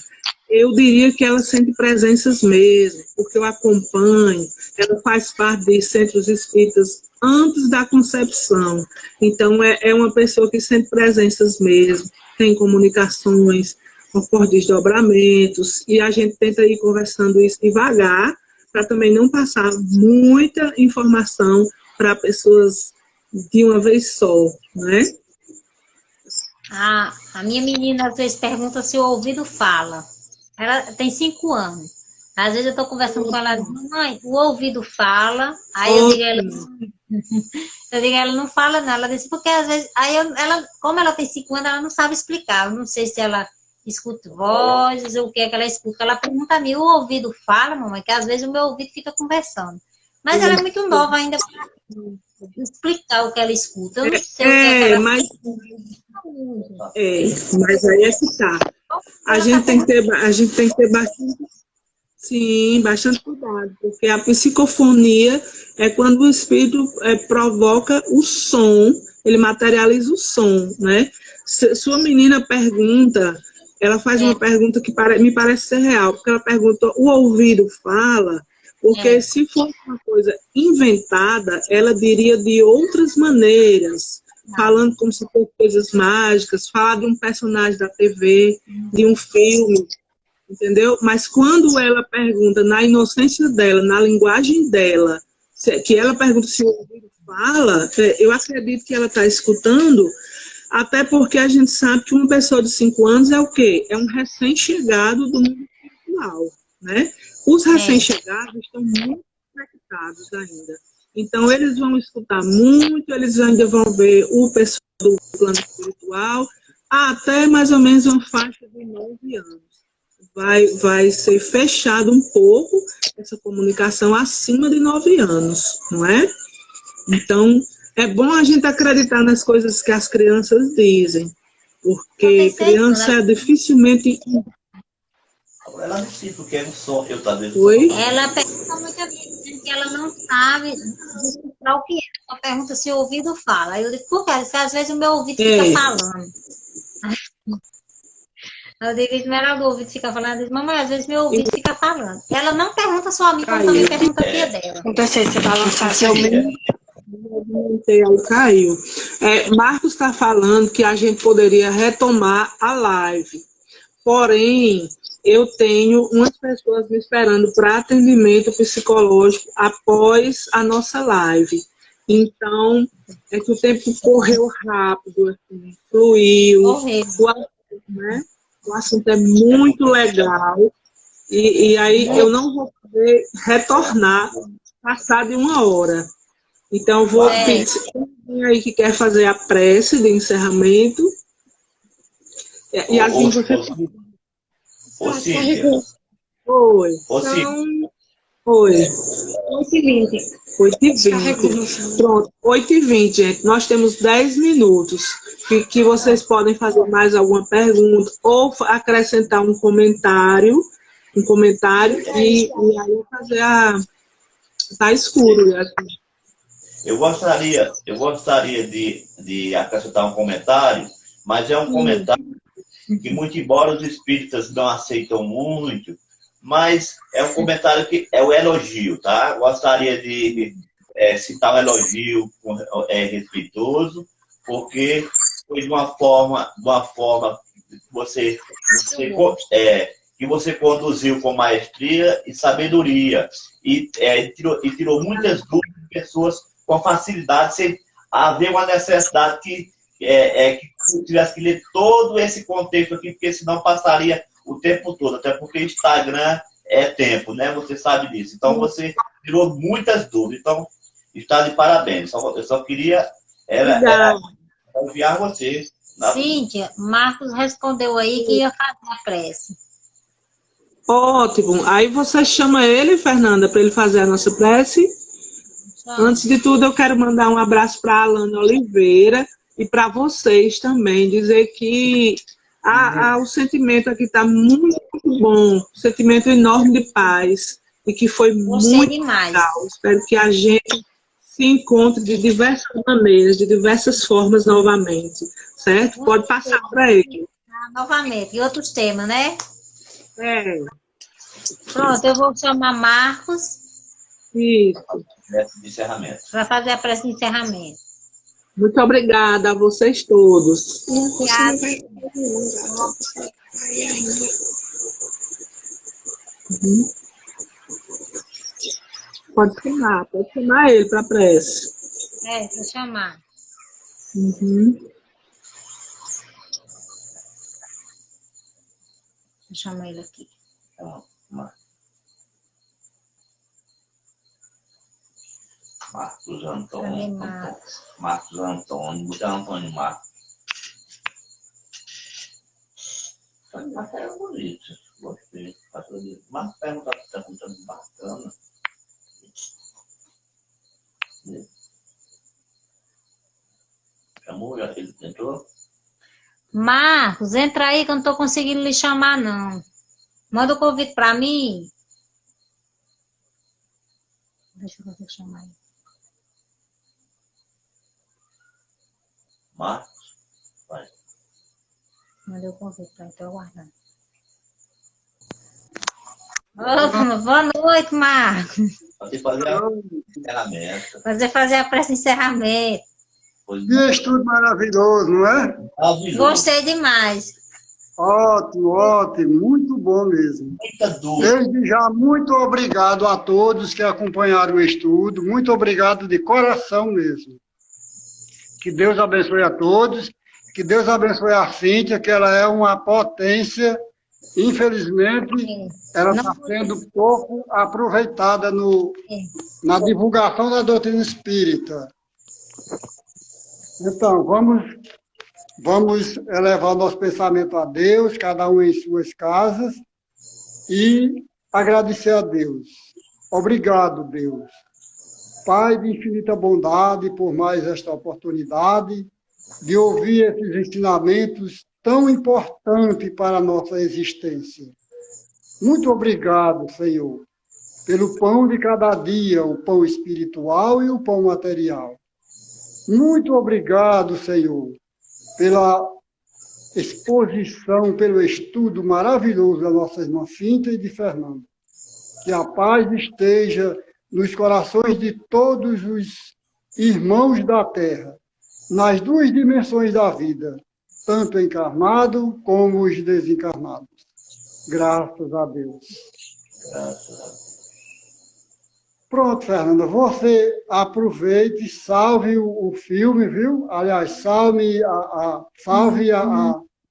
C: eu diria que ela sente presenças mesmo, porque eu acompanho, ela faz parte de centros espíritas antes da concepção. Então, é uma pessoa que sente presenças mesmo, tem comunicações, por desdobramentos, e a gente tenta ir conversando isso devagar, para também não passar muita informação para pessoas de uma vez só, né?
A: A minha menina às vezes pergunta se o ouvido fala. Ela tem 5 anos. Às vezes eu estou conversando com ela, mãe, o ouvido fala. Aí eu digo ela não fala não. Ela disse, porque às vezes, como ela tem 5 anos, ela não sabe explicar. Eu não sei se ela escuta vozes ou o que é que ela escuta. Ela pergunta a mim, o ouvido fala, mamãe, que às vezes o meu ouvido fica conversando. Mas ela é muito nova ainda para explicar o que ela escuta. Eu não sei o que é que ela...
C: mas aí é que tá. A gente tem que ter bastante cuidado, porque a psicofonia é quando o espírito provoca o som, ele materializa o som, né? Sua menina pergunta, ela faz uma pergunta que me parece ser real, porque ela pergunta, o ouvido fala, porque se fosse uma coisa inventada, ela diria de outras maneiras, falando como se fossem coisas mágicas, falar de um personagem da TV, de um filme, entendeu? Mas quando ela pergunta na inocência dela, na linguagem dela, que ela pergunta se o ouvido fala, eu acredito que ela está escutando, até porque a gente sabe que uma pessoa de 5 anos é o quê? É um recém-chegado do mundo espiritual, né? Os recém-chegados estão muito conectados ainda. Então, eles vão escutar muito, eles ainda vão ver o pessoal do plano espiritual, até mais ou menos uma faixa de 9 anos. Vai ser fechado um pouco essa comunicação acima de 9 anos, não é? Então, é bom a gente acreditar nas coisas que as crianças dizem, porque criança dificilmente...
B: Ela disse porque é um som que eu estou dentro.
C: Oi?
A: Ela pergunta muitas vezes que ela não sabe decifrar o que é. Ela pergunta se o ouvido fala. Aí eu digo, por quê? Porque às vezes o meu ouvido fica falando. Eu digo, melhor do ouvido fica falando. Eu digo, mamãe, às vezes meu ouvido fica falando. Ela não pergunta só a mim, como também pergunta a tia dela.
D: Acontece você balançar seu medo.
C: Caiu. Marcos está falando que a gente poderia retomar a live. Porém, eu tenho umas pessoas me esperando para atendimento psicológico após a nossa live. Então, é que o tempo correu rápido, assim, fluiu.
A: Correu.
C: Né? O assunto é muito legal. E aí eu não vou poder retornar passar de 1 hora. Então, vou pedir alguém aí que quer fazer a prece de encerramento. E assim você...
B: Ô, Cíntia.
C: Oi.
B: Ô, Cíntia.
C: Então, oi.
D: 8h20.
C: 8h20. Pronto, 8h20, gente. Nós temos 10 minutos que vocês podem fazer mais alguma pergunta ou acrescentar um comentário e aí eu fazer a... Tá escuro, né?
B: Eu gostaria de acrescentar um comentário, mas é um comentário que, muito embora os espíritas não aceitam muito, mas é um comentário que é o elogio, tá? Gostaria de citar um elogio respeitoso, porque foi de uma forma que você conduziu com maestria e sabedoria e tirou muitas dúvidas de pessoas com facilidade, sem haver uma necessidade que tivesse que ler todo esse contexto aqui, porque senão passaria o tempo todo, até porque Instagram é tempo, né? Você sabe disso. Então, você tirou muitas dúvidas. Então, está de parabéns. Eu só queria enviar você.
A: Cíntia, Marcos respondeu aí que ia fazer a prece.
C: Ótimo. Aí você chama ele, Fernanda, para ele fazer a nossa prece. Antes de tudo, eu quero mandar um abraço para a Alana Oliveira e para vocês também, dizer que o sentimento aqui está muito bom, um sentimento enorme de paz e que foi muito legal. Espero que a gente se encontre de diversas maneiras, de diversas formas novamente, certo? Pode passar para ele.
A: Novamente, e outros temas, né?
C: Pronto,
A: eu vou chamar Marcos.
C: Isso.
A: Para fazer a prece de encerramento.
C: Muito obrigada a vocês todos. Pode chamar ele para a prece.
A: Vou chamar. Vou chamar ele aqui.
B: Marcos Antônio. Marcos Antônio. Botar Antônio Marcos. Essa matéria é bonita. Gostei. Mas pergunta bacana. Chamou? Ele entrou?
A: Marcos, entra aí que eu não estou conseguindo lhe chamar, não. Manda o convite para mim. Deixa eu ver se chamar ele.
B: Marcos, vai.
A: Mandei o convite para ele, estou aguardando. Boa noite, Marcos.
B: Pode fazer a encerramento.
A: Fazer a prece de encerramento.
E: Que estudo maravilhoso, não é?
B: Maravilhoso.
A: Gostei demais.
E: Ótimo, ótimo, muito bom mesmo. Desde já, muito obrigado a todos que acompanharam o estudo, muito obrigado de coração mesmo. Que Deus abençoe a todos, que Deus abençoe a Cíntia, que ela é uma potência, infelizmente, ela está sendo pouco aproveitada na divulgação da doutrina espírita. Então, vamos elevar nosso pensamento a Deus, cada um em suas casas, e agradecer a Deus. Obrigado, Deus. Pai de infinita bondade, por mais esta oportunidade de ouvir esses ensinamentos tão importantes para a nossa existência. Muito obrigado, Senhor, pelo pão de cada dia, o pão espiritual e o pão material. Muito obrigado, Senhor, pela exposição, pelo estudo maravilhoso da nossa irmã Cíntia e de Fernanda. Que a paz esteja nos corações de todos os irmãos da Terra, nas duas dimensões da vida, tanto encarnado como os desencarnados. Graças a Deus.
B: Graças a Deus.
E: Pronto, Fernanda, você aproveite, salve o filme, viu? Aliás, salve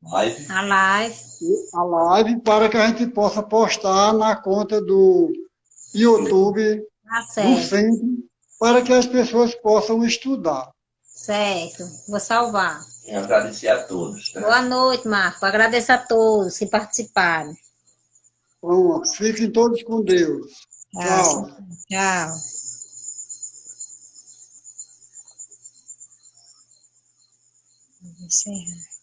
B: Live.
A: A live.
E: a live para que a gente possa postar na conta do YouTube
A: Tá
E: do
A: certo.
E: centro, para que as pessoas possam estudar.
A: Certo. Vou salvar.
B: E agradecer a todos. Tá?
A: Boa noite, Marco. Agradeço a todos que participaram.
E: Pronto, fiquem todos com Deus. Tchau.
A: Tchau. Vou encerrar.